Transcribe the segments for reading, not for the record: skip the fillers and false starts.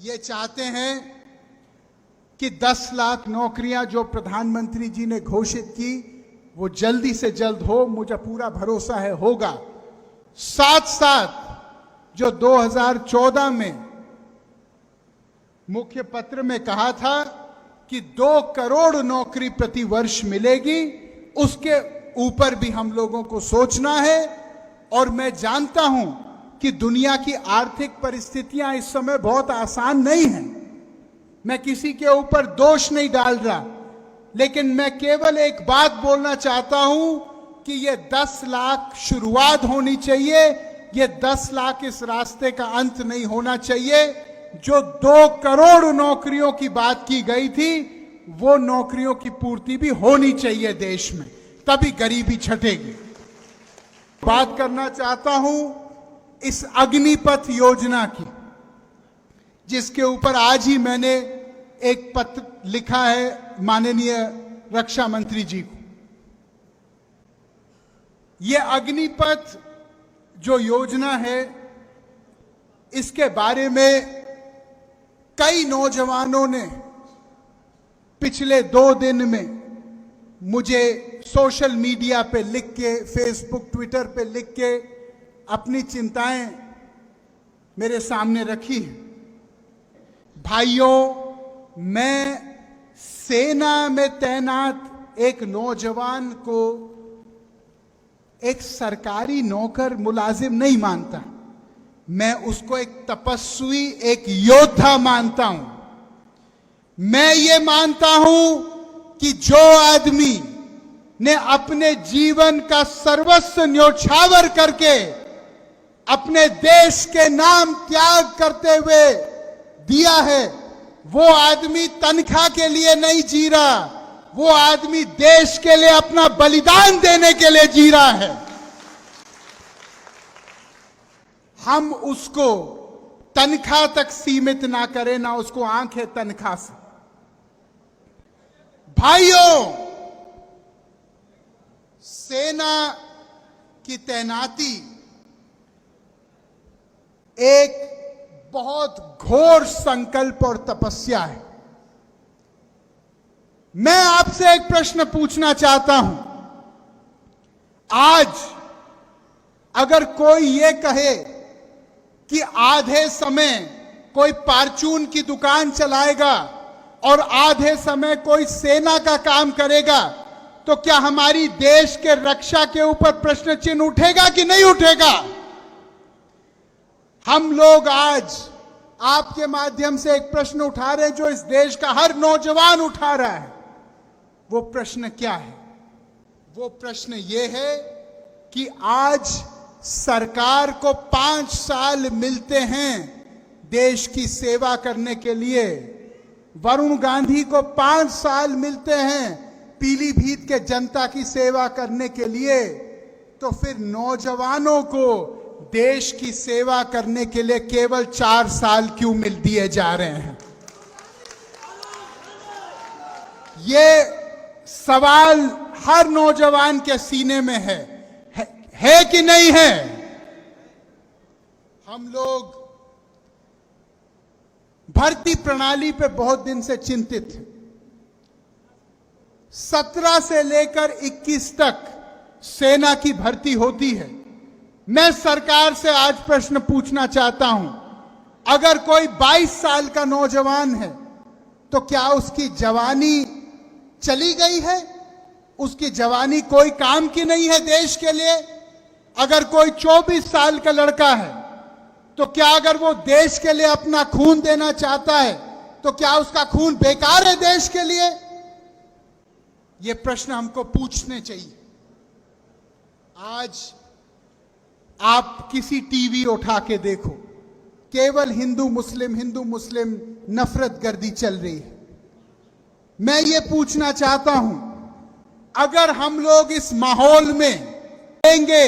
ये चाहते हैं कि 10 लाख नौकरियां जो प्रधानमंत्री जी ने घोषित की वो जल्दी से जल्द हो। मुझे पूरा भरोसा है होगा। साथ साथ जो 2014 में मुख्य पत्र में कहा था कि 2 करोड़ नौकरी प्रति वर्ष मिलेगी, उसके ऊपर भी हम लोगों को सोचना है। और मैं जानता हूं कि दुनिया की आर्थिक परिस्थितियां इस समय बहुत आसान नहीं हैं। मैं किसी के ऊपर दोष नहीं डाल रहा, लेकिन मैं केवल एक बात बोलना चाहता हूं कि ये 10 लाख शुरुआत होनी चाहिए। ये 10 लाख इस रास्ते का अंत नहीं होना चाहिए। जो 2 करोड़ नौकरियों की बात की गई थी वो नौकरियों की पूर्ति भी होनी चाहिए देश में, तभी गरीबी छटेगी। बात करना चाहता हूं इस अग्निपथ योजना की, जिसके ऊपर आज ही मैंने एक पत्र लिखा है माननीय रक्षा मंत्री जी को। यह अग्निपथ जो योजना है, इसके बारे में कई नौजवानों ने पिछले 2 दिन में मुझे सोशल मीडिया पे लिख के, फेसबुक ट्विटर पे लिख के अपनी चिंताएं मेरे सामने रखी। भाइयों, मैं सेना में तैनात एक नौजवान को एक सरकारी नौकर मुलाजिम नहीं मानता। मैं उसको एक तपस्वी, एक योद्धा मानता हूं। मैं ये मानता हूं कि जो आदमी ने अपने जीवन का सर्वस्व न्योछावर करके अपने देश के नाम त्याग करते हुए दिया है, वो आदमी तनख्वाह के लिए नहीं जी रहा, वो आदमी देश के लिए अपना बलिदान देने के लिए जी रहा है। हम उसको तनख्वाह तक सीमित ना करें, ना उसको आंखें तनख्वाह से। भाइयों, सेना की तैनाती एक बहुत घोर संकल्प और तपस्या है। मैं आपसे एक प्रश्न पूछना चाहता हूं। आज अगर कोई ये कहे कि आधे समय कोई परचून की दुकान चलाएगा और आधे समय कोई सेना का काम करेगा, तो क्या हमारी देश के रक्षा के ऊपर प्रश्न चिन्ह उठेगा कि नहीं उठेगा? हम लोग आज आपके माध्यम से एक प्रश्न उठा रहे हैं जो इस देश का हर नौजवान उठा रहा है। वो प्रश्न क्या है? वो प्रश्न ये है कि आज सरकार को 5 साल मिलते हैं देश की सेवा करने के लिए। वरुण गांधी को 5 साल मिलते हैं पीलीभीत के जनता की सेवा करने के लिए। तो फिर नौजवानों को देश की सेवा करने के लिए केवल 4 साल क्यों मिल दिए जा रहे हैं? ये सवाल हर नौजवान के सीने में है कि नहीं है? हम लोग भर्ती प्रणाली पे बहुत दिन से चिंतित हैं। 17 से लेकर 21 तक सेना की भर्ती होती है। मैं सरकार से आज प्रश्न पूछना चाहता हूं, अगर कोई 22 साल का नौजवान है तो क्या उसकी जवानी चली गई है? उसकी जवानी कोई काम की नहीं है देश के लिए? अगर कोई 24 साल का लड़का है तो क्या अगर वो देश के लिए अपना खून देना चाहता है तो क्या उसका खून बेकार है देश के लिए? ये प्रश्न हमको पूछने चाहिए। आज आप किसी टीवी उठा के देखो, केवल हिंदू मुस्लिम नफरत गर्दी चल रही है। मैं ये पूछना चाहता हूं, अगर हम लोग इस माहौल में रहेंगे,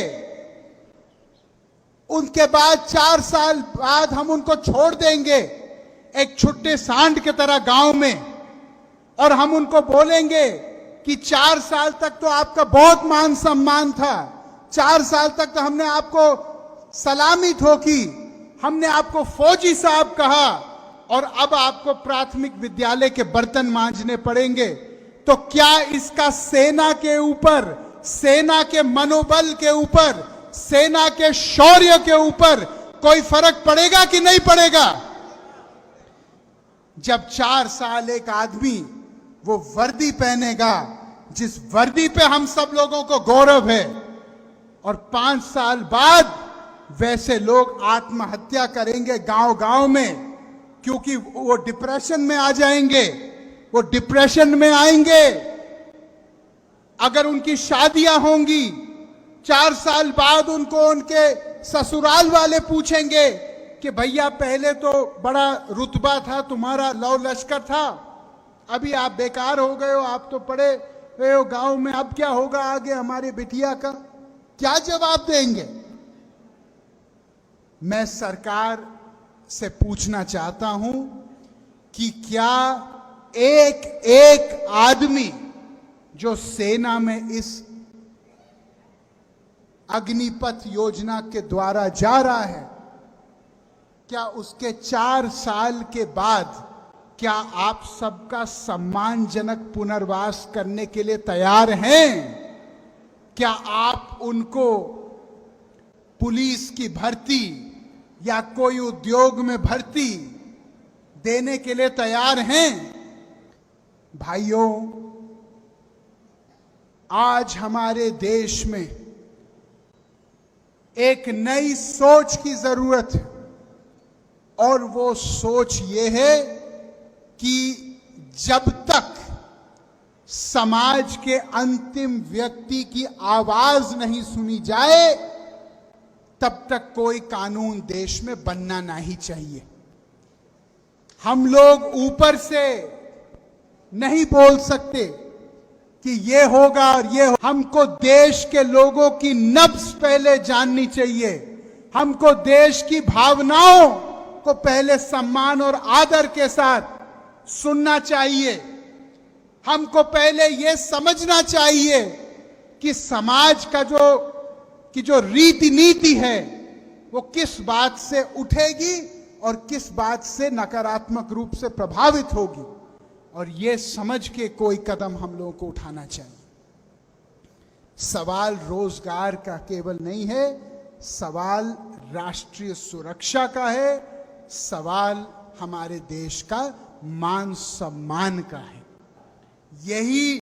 उनके बाद 4 साल बाद हम उनको छोड़ देंगे एक छुट्टे सांड की तरह गांव में, और हम उनको बोलेंगे कि 4 साल तक तो आपका बहुत मान सम्मान था, 4 साल तक तो हमने आपको सलामी ठोकी, हमने आपको फौजी साहब कहा, और अब आपको प्राथमिक विद्यालय के बर्तन मांजने पड़ेंगे, तो क्या इसका सेना के ऊपर, सेना के मनोबल के ऊपर, सेना के शौर्य के ऊपर कोई फर्क पड़ेगा कि नहीं पड़ेगा? जब 4 साल एक आदमी वो वर्दी पहनेगा जिस वर्दी पे हम सब लोगों को गौरव है, और 5 साल बाद वैसे लोग आत्महत्या करेंगे गांव-गांव में, क्योंकि वो डिप्रेशन में आ जाएंगे, वो डिप्रेशन में आएंगे। अगर उनकी शादियां होंगी, 4 साल बाद उनको उनके ससुराल वाले पूछेंगे कि भैया पहले तो बड़ा रुतबा था तुम्हारा, लौ लश्कर था, अभी आप बेकार हो गए हो, आप तो पड़े हुए हो गांव में, अब क्या होगा आगे हमारे बिटिया का? क्या जवाब देंगे? मैं सरकार से पूछना चाहता हूं कि क्या एक एक आदमी जो सेना में इस अग्निपथ योजना के द्वारा जा रहा है, क्या उसके 4 साल के बाद क्या आप सबका सम्मानजनक पुनर्वास करने के लिए तैयार हैं? क्या आप उनको पुलिस की भर्ती या कोई उद्योग में भर्ती देने के लिए तैयार हैं? भाइयों, आज हमारे देश में एक नई सोच की जरूरत है, और वो सोच ये है कि जब तक समाज के अंतिम व्यक्ति की आवाज नहीं सुनी जाए, तब तक कोई कानून देश में बनना नहीं चाहिए। हम लोग ऊपर से नहीं बोल सकते कि ये होगा और ये हो। हमको देश के लोगों की नब्ज पहले जाननी चाहिए, हमको देश की भावनाओं को पहले सम्मान और आदर के साथ सुनना चाहिए। हमको पहले ये समझना चाहिए कि समाज का जो रीति नीति है वो किस बात से उठेगी और किस बात से नकारात्मक रूप से प्रभावित होगी, और ये समझ के कोई कदम हम लोगों को उठाना चाहिए। सवाल रोजगार का केवल नहीं है, सवाल राष्ट्रीय सुरक्षा का है, सवाल हमारे देश का मान सम्मान का है। यही